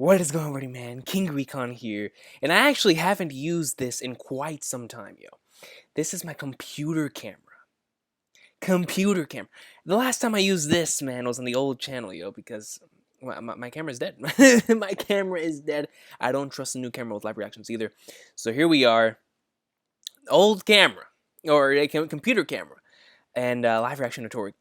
What is going on, man? King Recon here, and I actually haven't used this in quite some time, yo. This is my computer camera. Computer camera. The last time I used this, man, was on the old channel, yo, because my camera's dead. My camera is dead. I don't trust a new camera with live reactions either. So here we are, old camera, or a computer camera, and live reaction to Toriko.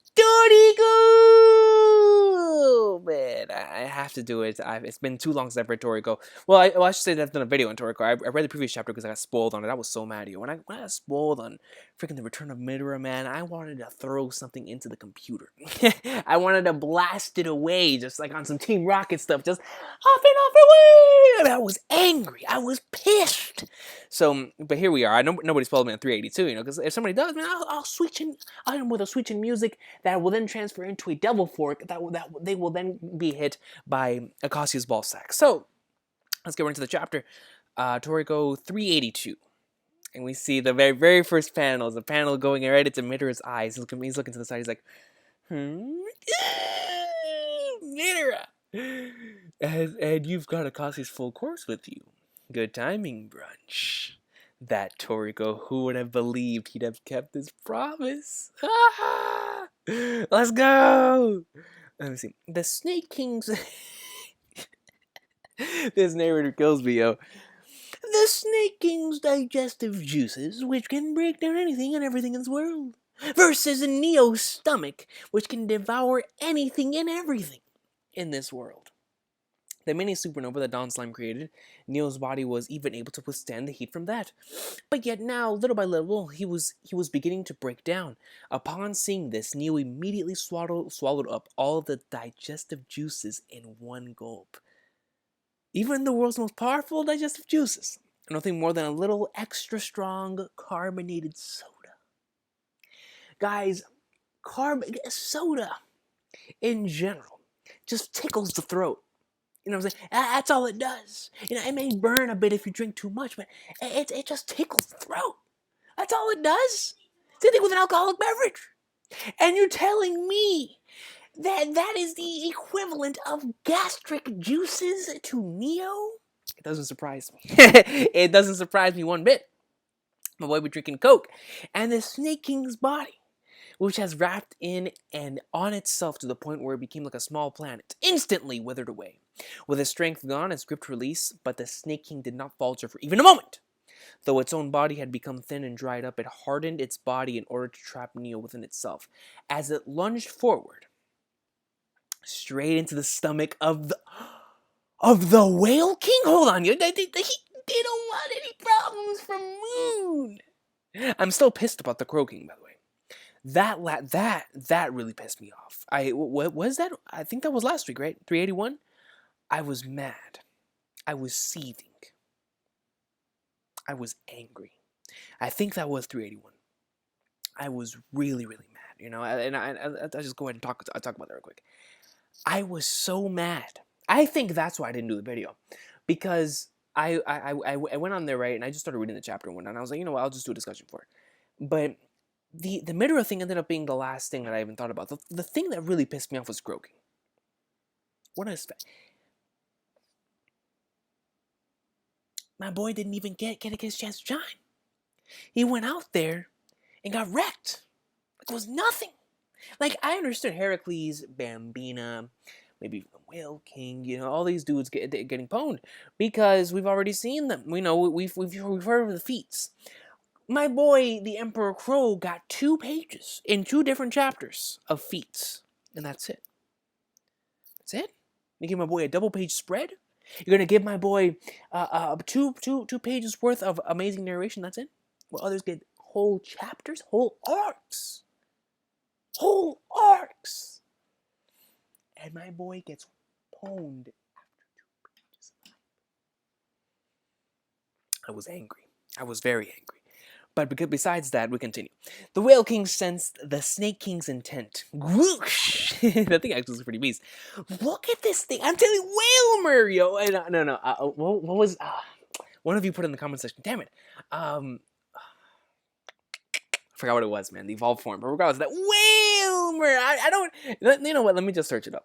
Man, I have to do it. It's been too long since I've read Toriko. Well, I should say that I've done a video on Toriko. I read the previous chapter because I got spoiled on it. I was so mad, yo. When I got spoiled on freaking the Return of Midora, man, I wanted to throw something into the computer. I wanted to blast it away, just like on some Team Rocket stuff. Just off and away. I was angry. I was pissed. So, but here we are. I know nobody spoiled me on 382, you know, because if somebody does, man, I'll switch in. I'll hit them with a switch in music that will then transfer into a devil fork that they will then be hit by Acacia's ball sack. So, let's get right into the chapter. Toriko 382. And we see the very first panel is a panel going right into Midora's eyes. He's looking to the side. He's like, Midora! And you've got Acacia's full course with you. Good timing, brunch. That Toriko, who would have believed he'd have kept his promise? Let's go! Let me see. The Snake King's... This narrator kills me, yo. The Snake King's digestive juices, which can break down anything and everything in this world, versus Neo's stomach, which can devour anything and everything in this world. The mini supernova that Dawn Slime created, Neo's body was even able to withstand the heat from that. But yet now, little by little, he was beginning to break down. Upon seeing this, Neo immediately swallowed up all of the digestive juices in one gulp. Even the world's most powerful digestive juices are nothing more than a little extra strong carbonated soda. Guys, soda in general just tickles the throat. You know what I'm saying? That's all it does. You know, it may burn a bit if you drink too much, but it just tickles the throat. That's all it does. Same thing with an alcoholic beverage. And you're telling me that is the equivalent of gastric juices to Neo? It doesn't surprise me. It doesn't surprise me one bit. My boy be drinking Coke. And the Snake King's body, which has wrapped in and on itself to the point where it became like a small planet, instantly withered away. With its strength gone, its grip released, but the Snake King did not falter for even a moment. Though its own body had become thin and dried up, it hardened its body in order to trap Neo within itself. As it lunged forward, straight into the stomach of the Whale King? Hold on, they don't want any problems from Moon. I'm still pissed about the Crow King, by the way. That really pissed me off. What was that? I think that was last week, right? 381? I was mad. I was seething. I was angry. I think that was 381. I was really mad, you know, and I'll just go ahead and talk about that real quick. I was so mad. I think that's why I didn't do the video, because I went on there, right, and I just started reading the chapter and whatnot, and I was like, you know what, I'll just do a discussion for it. But the Midora thing ended up being the last thing that I even thought about. The thing that really pissed me off was Croaking. What a my boy didn't even get his chance to shine. He went out there and got wrecked. Like it was nothing. Like, I understood Heracles, Bambina, maybe the Whale King, you know, all these dudes getting pwned because we've already seen them. We know we've heard of the feats. My boy, the Emperor Crow, got 2 pages in 2 different chapters of feats, and that's it. That's it. You give my boy a double-page spread. You're gonna give my boy two pages worth of amazing narration. That's it. While others get whole chapters, whole arcs. And my boy gets pwned after 2 pages. I was angry. I was very angry. But because besides that, we continue. The Whale King sensed the Snake King's intent. Whoosh! That thing actually was pretty beast. Look at this thing. I'm telling you, Whalmer, yo. No. What was... one of you put in the comment section. Damn it. I forgot what it was, man. The evolved form. But regardless, that Whalmer. I don't... You know what? Let me just search it up.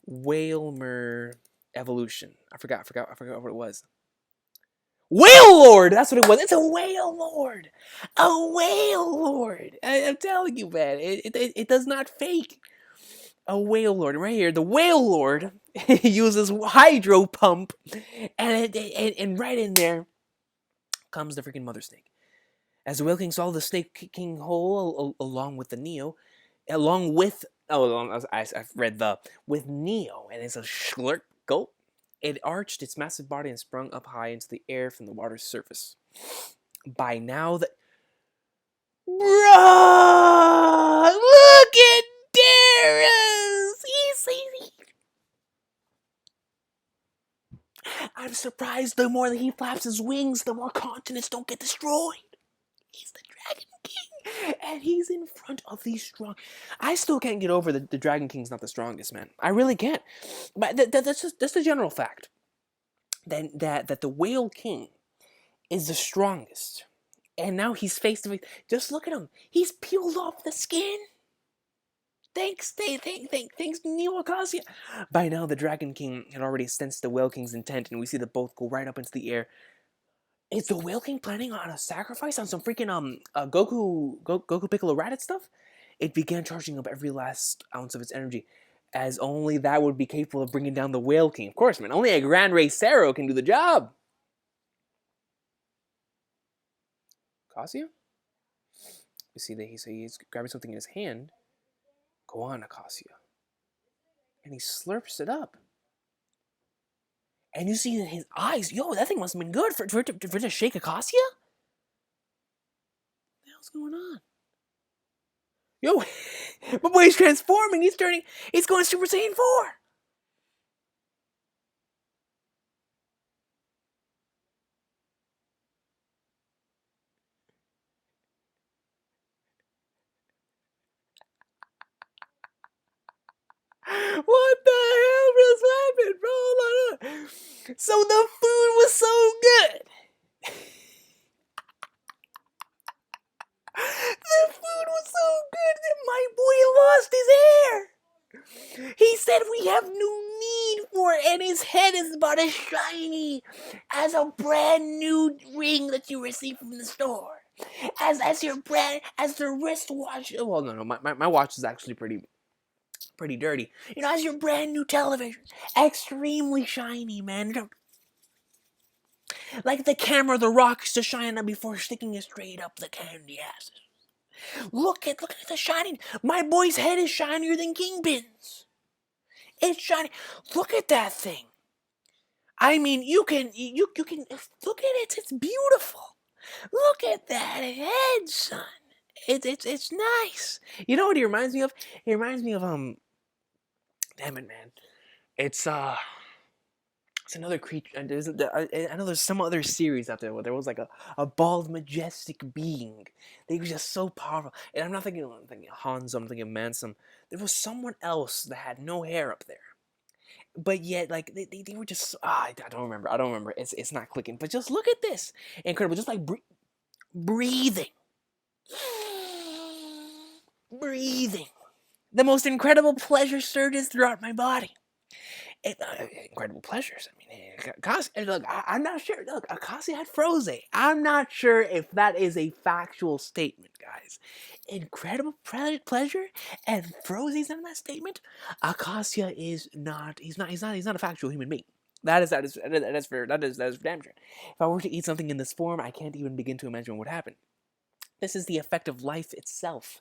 Whalmer evolution. I forgot what it was. WAILORD! That's what it was. It's a WAILORD! A WAILORD! I'm telling you, man. It does not fake. A WAILORD. Right here, the WAILORD uses hydro pump, and right in there comes the freaking mother snake. As the Whale King saw the Snake King whole, along with the Neo, along with, I've read with Neo, and it's a slurp gulp. It arched its massive body and sprung up high into the air from the water's surface. By now, Bruh! Look at Darius! I'm surprised the more that he flaps his wings, the more continents don't get destroyed. He's the Dragon King, and he's in front of these strong. I still can't get over the Dragon King's not the strongest, man. I really can't. But that's the general fact. Then that the Whale King is the strongest, and now he's face to face. Just look at him. He's peeled off the skin. Thanks, Neo Acacia. By now, the Dragon King had already sensed the Whale King's intent, and we see them both go right up into the air. Is the Whale King planning on a sacrifice on some freaking Goku Piccolo Raditz stuff? It began charging up every last ounce of its energy, as only that would be capable of bringing down the Whale King. Of course, man, only a Grand Racero can do the job. Acacia? You see that he's grabbing something in his hand. Go on, Acacia. And he slurps it up. And you see that his eyes, yo, that thing must have been good for it to shake Acacia? What the hell's going on? Yo, my boy's transforming. He's going Super Saiyan 4. What the hell just happened, bro? Hold on. So the food was so good. The food was so good that my boy lost his hair. He said we have no need for it, and his head is about as shiny as a brand new ring that you receive from the store. As the wristwatch. Well, no, my watch is actually pretty dirty. You know, as your brand new television, extremely shiny, man. Like the camera the rock used to shine on before sticking it straight up the candy asses. Look at the shining. My boy's head is shinier than Kingpin's. It's shiny. Look at that thing. I mean, you can look at it. It's beautiful. Look at that head, son. It's nice. You know what he reminds me of? He reminds me of damn it, man. It's another creature. I know there's some other series out there where there was like a bald, majestic being. They were just so powerful. And I'm thinking Hanzo, I'm thinking Mansum. There was someone else that had no hair up there. But yet, like, they were just... I don't remember. It's not clicking. But just look at this. Incredible. Just like breathing. Breathing. The most incredible pleasure surges throughout my body. Incredible pleasures. I mean, Acacia, look, I'm not sure. Look, Acacia had Froze. I'm not sure if that is a factual statement, guys. Incredible pleasure, and Froze's in that statement. Acacia is not. He's not a factual human being. That is for damn sure. If I were to eat something in this form, I can't even begin to imagine what would happen. This is the effect of life itself.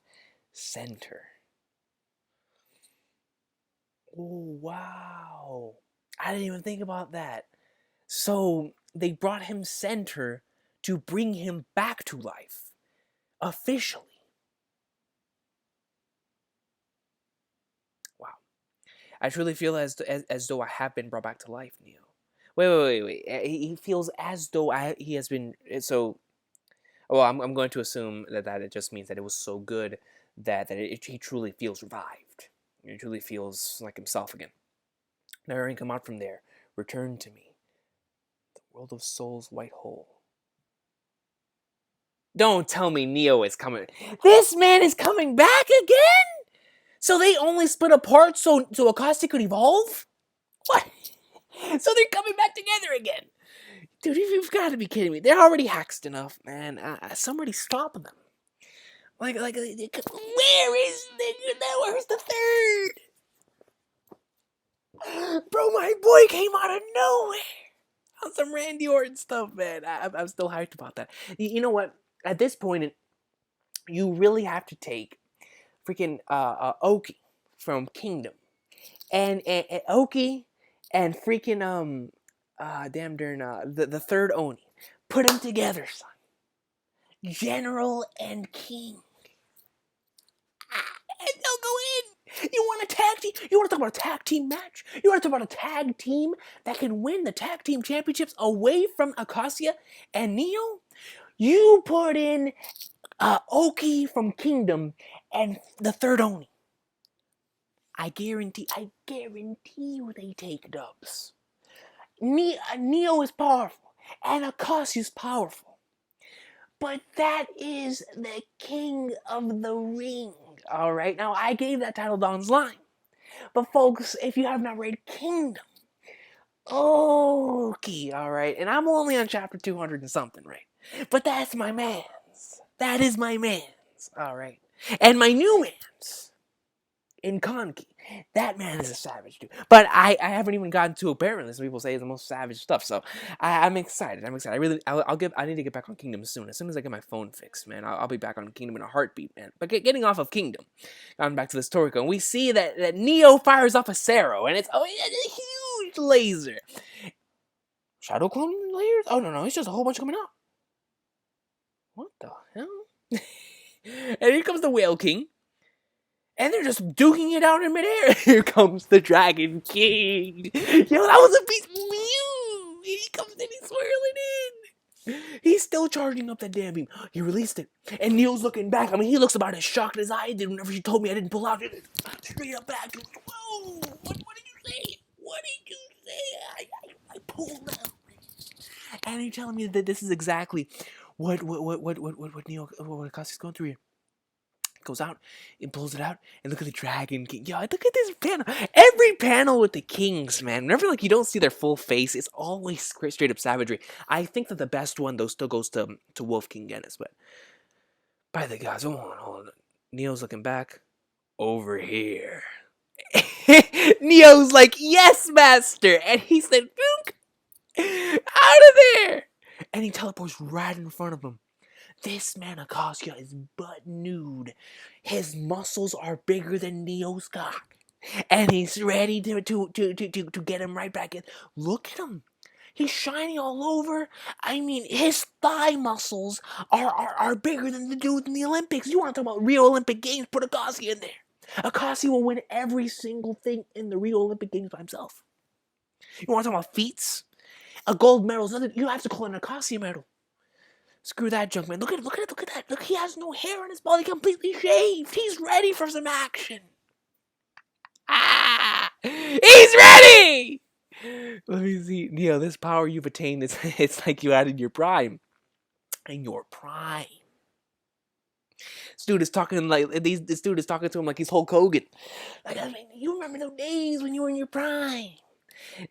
Center. Oh, wow. I didn't even think about that. So they brought him center to bring him back to life. Officially. Wow. I truly feel as though I have been brought back to life, Neo. Wait. He feels as though he has been... So... Well, I'm going to assume that it just means that it was so good that he truly feels revived. He truly feels like himself again. Never having come out from there, return to me. The world of Soul's white hole. Don't tell me Neo is coming. This man is coming back again? So they only split apart so Acacia could evolve? What? So they're coming back together again. Dude, you've got to be kidding me. They're already hacked enough, man. Somebody stop them. Where is where's the third? Bro, my boy came out of nowhere on some Randy Orton stuff, man. I'm still hyped about that. You know what? At this point, you really have to take freaking Oki from Kingdom and Oki and freaking damn darn the third Oni. Put them together, son. General and King. And they'll go in. You want a tag team? You want to talk about a tag team match? You want to talk about a tag team that can win the tag team championships away from Acacia and Neo? You put in Oki from Kingdom and the third Oni. I guarantee you they take dubs. Neo is powerful, and Acacia is powerful. But that is the king of the ring. Alright, now I gave that title Don's line. But folks, if you have not read Kingdom, okay, alright, and I'm only on chapter 200 and something, right? But that's my man's. That is my man's, alright? And my new man's in Konki. That man is a savage, dude. But I haven't even gotten to apparently some people say it's the most savage stuff. So I'm excited. I need to get back on Kingdom soon. As soon as I get my phone fixed, man, I'll be back on Kingdom in a heartbeat, man. But getting off of Kingdom, going back to this Toriko, and we see that Neo fires off a Sero, and it's a huge laser. Shadow clone layers? Oh no, it's just a whole bunch coming out. What the hell? And here comes the Whale King. And they're just duking it out in midair. Here comes the Dragon King. Yo, that was a beast. And he comes in, he's swirling in. He's still charging up that damn beam. He released it. And Neil's looking back. I mean, he looks about as shocked as I did whenever she told me I didn't pull out. Straight up back. Whoa. What did you say? What did you say? I pulled out. And you're telling me that this is exactly what Acacia's going through here. Goes out and pulls it out, and look at the Dragon King. Yo, look at this panel. Every panel with the kings, man. Whenever you don't see their full face, it's always straight up savagery. I think that the best one though still goes to Wolf King Genis, but by the gods, hold on. Neo's looking back over here. Neo's like, yes, master, and he said, "Book, out of there!" And he teleports right in front of him. This man Acacia is butt nude. His muscles are bigger than Neo's cock. And he's ready to get him right back in. Look at him. He's shiny all over. I mean, his thigh muscles are bigger than the dude in the Olympics. You want to talk about Rio Olympic Games? Put Acacia in there. Acacia will win every single thing in the Rio Olympic Games by himself. You want to talk about feats? A gold medal is nothing. You have to call it an Acacia medal. Screw that junk, man. Look at that. Look, he has no hair on his body, completely shaved. He's ready for some action. He's ready! Let me see. Neo, this power you've attained, it's like you added your prime. In your prime. This dude is talking to him like he's Hulk Hogan. Like, I mean, you remember those days when you were in your prime.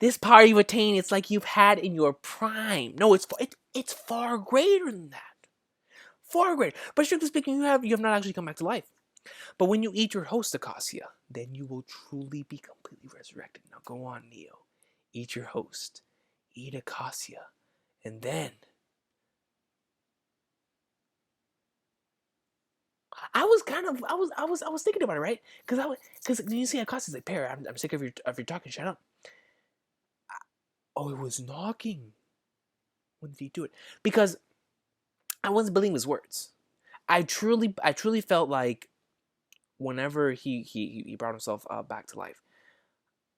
This power you've attained, it's like you've had in your prime. No, it's far greater than that. Far greater. But strictly speaking, you have not actually come back to life. But when you eat your host, Acacia, then you will truly be completely resurrected. Now go on, Neo. Eat your host. Eat Acacia. And then I was thinking about it, right? Because you see Acacia's like, Perry, I'm sick of your talking, shut up. Oh, it was knocking. When did he do it? Because I wasn't believing his words. I truly felt like whenever he brought himself back to life,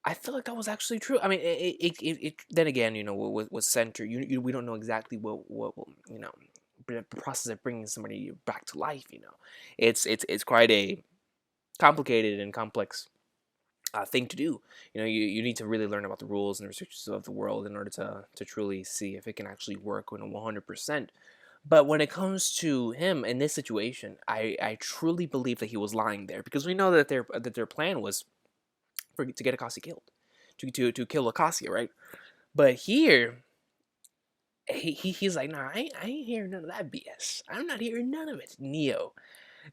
I feel like that was actually true. I mean, it then again, you know, with Center, we don't know exactly what you know, the process of bringing somebody back to life. You know, it's quite a complicated and complex thing to do. You know, you need to really learn about the rules and the restrictions of the world in order to truly see if it can actually work when 100%. But when it comes to him in this situation, I truly believe that he was lying there, because we know that their plan was to get Acacia killed, to kill Acacia, right? But here, he's like, nah, I ain't hearing none of that BS. I'm not hearing none of it, Neo.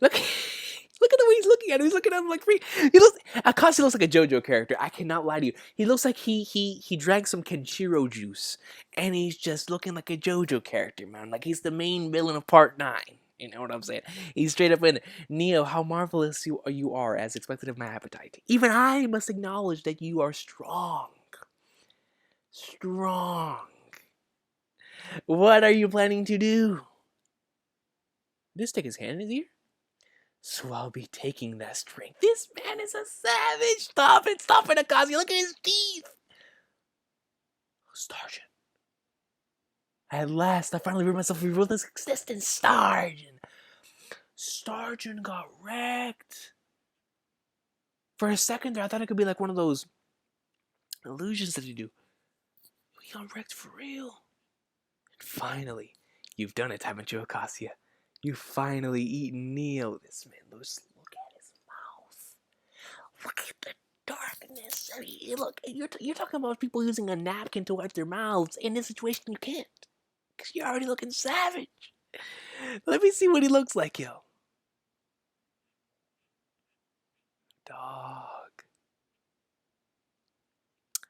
Look, look at the way he's looking at him. He's looking at him like free. He looks. Acacia looks like a JoJo character. I cannot lie to you. He looks like he drank some Kenshiro juice, and he's just looking like a JoJo character, man. Like he's the main villain of Part 9. You know what I'm saying? He's straight up in Neo. How marvelous you are, as expected of my appetite. Even I must acknowledge that you are strong. Strong. What are you planning to do? Just stick his hand in his ear? So I'll be taking that string. This man is a savage. Stop it, Acacia. Look at his teeth. Sergeant. At last, I finally rid myself of this existence. Sergeant. Sergeant got wrecked. For a second there, I thought it could be like one of those illusions that you do. He got wrecked for real. And finally, you've done it, haven't you, Acacia? You've finally eaten Neo. This man, look at his mouth. Look at the darkness. I mean, look, you're talking about people using a napkin to wipe their mouths. In this situation, you can't. Because you're already looking savage. Let me see what he looks like, yo. Dog.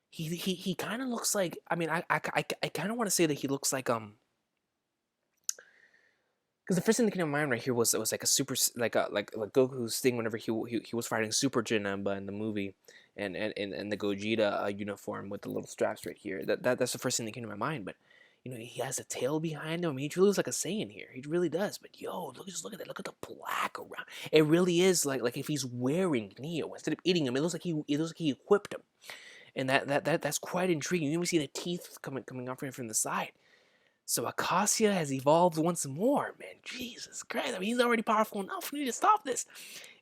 He kind of looks like, I mean, I kind of want to say that he looks like, because the first thing that came to mind right here was it was like a super like Goku's thing whenever he was fighting Super Janemba in the movie, and the Gogeta uniform with the little straps right here. That's the first thing that came to my mind. But you know, he has a tail behind him. I mean, he really looks like a Saiyan here. He really does. But yo, look at that. Look at the black around. It really is like if he's wearing Neo instead of eating him. It looks like he equipped him, and that's quite intriguing. You even see the teeth coming off from the side. So Acacia has evolved once more, man. Jesus Christ. I mean, he's already powerful enough. We need to stop this.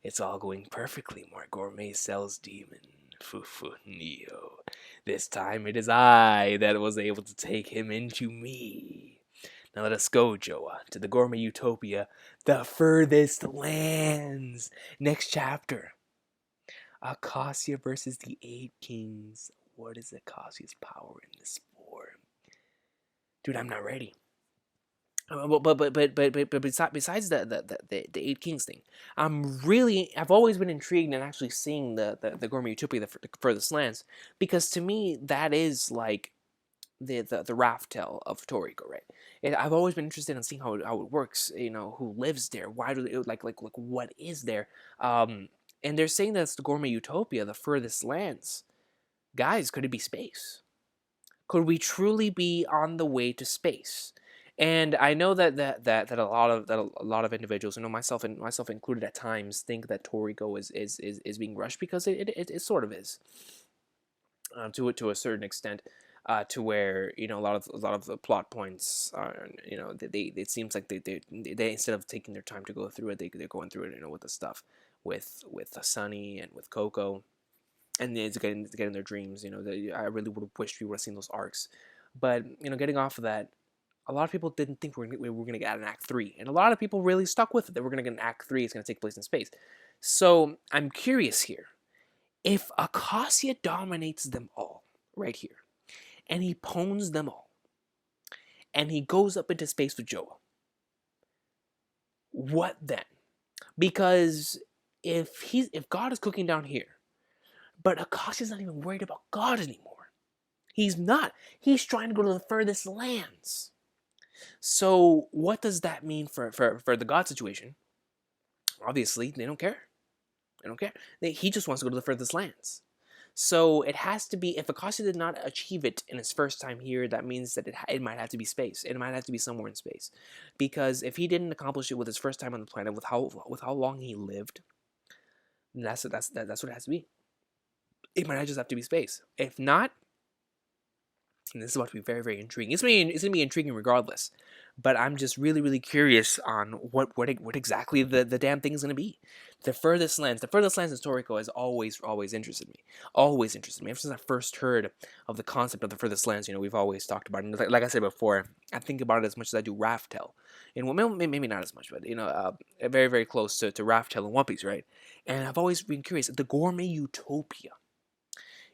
It's all going perfectly, more gourmet cells demon. Fufu Neo. This time it is I that was able to take him into me. Now let us go, Joa, to the gourmet utopia, the furthest lands. Next chapter. Acacia versus the 8 kings. What is Acacia's power in this form? Dude, I'm not ready. But besides the 8 kings thing, I've always been intrigued in actually seeing the gourmet utopia, the furthest lands, because to me that is like the raft tale of Toriko, right? I've always been interested in seeing how it works. You know, who lives there? Why do they like what is there? And they're saying that it's the gourmet utopia, the furthest lands. Guys, could it be space? Could we truly be on the way to space? And I know that a lot of individuals, you know, myself included at times, think that Toriko is being rushed, because it sort of is, to a certain extent, to where, you know, a lot of the plot points are, you know, they it seems like they instead of taking their time to go through it, they're going through it, you know, with the stuff with Sunny and with Coco. And it's getting their dreams. You know, I really would have wished we would have seen those arcs. But you know, getting off of that, a lot of people didn't think we were going to get an Act 3, and a lot of people really stuck with it. That we're going to get an Act 3. It's going to take place in space. So I'm curious here, if Acacia dominates them all right here, and he pwns them all, and he goes up into space with Joa, what then? Because if God is cooking down here, but Acacia's not even worried about God anymore. He's not. He's trying to go to the furthest lands. So what does that mean for the God situation? Obviously, they don't care. They don't care. He just wants to go to the furthest lands. So it has to be, if Acacia did not achieve it in his first time here, that means that it might have to be space. It might have to be somewhere in space. Because if he didn't accomplish it with his first time on the planet, with how long he lived, that's what it has to be. It might just have to be space. If not, and this is about to be very, very intriguing. It's going to be intriguing regardless. But I'm just really, really curious on what exactly the damn thing is going to be. The furthest lands in Toriko has always interested me. Always interested me. Ever since I first heard of the concept of the furthest lands, you know, we've always talked about it. And like I said before, I think about it as much as I do Raftel. And well, maybe not as much, but, you know, very, very close to Raftel and One Piece, right? And I've always been curious. The gourmet utopia.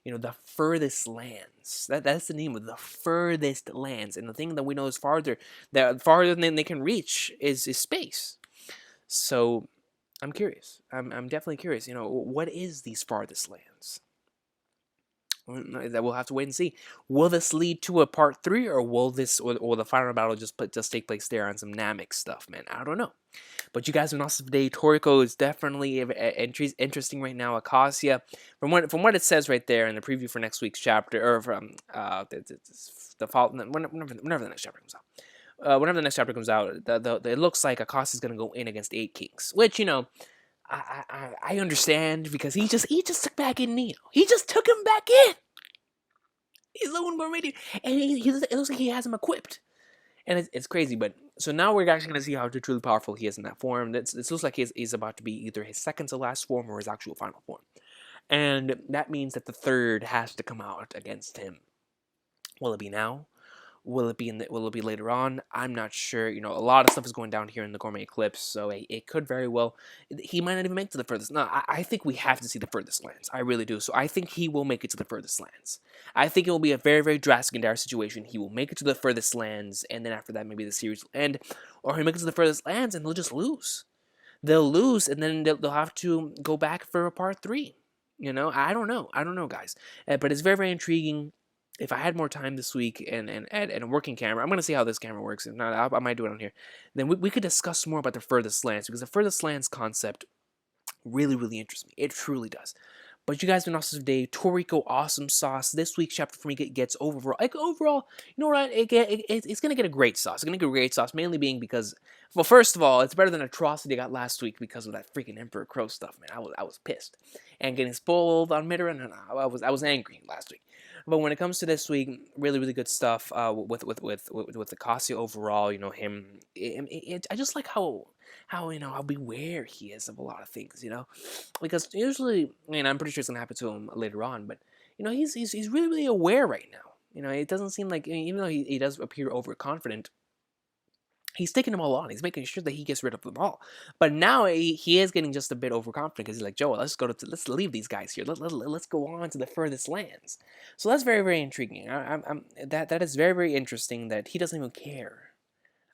the furthest lands. That's the name of the furthest lands. And the thing that we know is farther than they can reach is space. So I'm curious. I'm definitely curious. What is these farthest lands? That we'll have to wait and see. Will this lead to a part 3, or will the final battle just take place there on some Namek stuff, man? I don't know. But you guys have an awesome day. Toriko is definitely interesting right now. Acacia, from what it says right there in the preview for next week's chapter, or from the fall, whenever the next chapter comes out. Whenever the next chapter comes out, it looks like Acacia is gonna go in against 8 Kings, which I understand, because he just took back in Neo. He just took him back in. He's the one more ready, and it looks like he has him equipped, and it's crazy. But so now we're actually gonna see how truly powerful he is in that form. It looks like he's about to be either his second to last form or his actual final form, and that means that the third has to come out against him. Will it be now? Will it be later on? I'm not sure. A lot of stuff is going down here in the Gourmet Eclipse, so it could very well. He might not even make it to the furthest. No, I think we have to see the furthest lands. I really do. So I think he will make it to the furthest lands. I think it will be a very, very drastic and dire situation. He will make it to the furthest lands, and then after that, maybe the series will end, or he'll make it to the furthest lands and they'll just lose. They'll lose, and then they'll have to go back for a part 3. I don't know, guys. But it's very, very intriguing. If I had more time this week and a working camera, I'm going to see how this camera works. If not, I might do it on here. Then we could discuss more about the furthest lands, because the furthest lands concept really, really interests me. It truly does. But you guys have been awesome today. Toriko, awesome sauce. This week's chapter for me gets overall, you know what? It's going to get a great sauce. It's going to get a great sauce, mainly being because, well, first of all, it's better than Atrocity I got last week because of that freaking Emperor Crow stuff, man. I was pissed. And getting spoiled on Midran, and I was angry last week. But when it comes to this week, really, really good stuff with Acacia overall. Him. I just like how beware he is of a lot of things. Because usually, I'm pretty sure it's gonna happen to him later on. But he's really, really aware right now. It doesn't seem like, even though he does appear overconfident, he's taking them all on. He's making sure that he gets rid of them all. But now he is getting just a bit overconfident, because he's like, Joel, let's leave these guys here. Let's go on to the furthest lands. So that's very, very intriguing. That is very, very interesting that he doesn't even care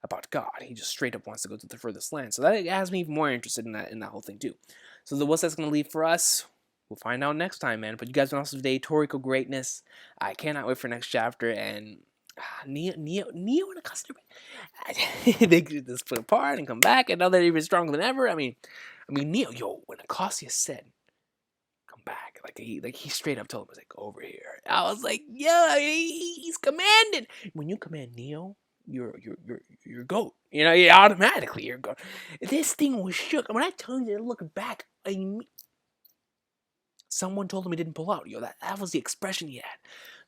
about God. He just straight up wants to go to the furthest land. So that has me even more interested in that whole thing too. So what's that's going to leave for us? We'll find out next time, man. But you guys have an awesome day. Toriko greatness. I cannot wait for next chapter. And Neo and Acacia, they could just split apart and come back, and now they're even stronger than ever. I mean, Neo, when Acacia said, "Come back," he straight up told him, "Was like, over here." I was like, yeah, he's commanding. When you command Neo, you're GOAT. Automatically you're GOAT. This thing was shook. When I told you to look back, someone told him he didn't pull out. That was the expression he had.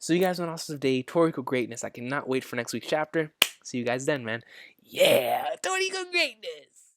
So you guys have an awesome day. Toriko greatness. I cannot wait for next week's chapter. See you guys then, man. Yeah, Toriko greatness.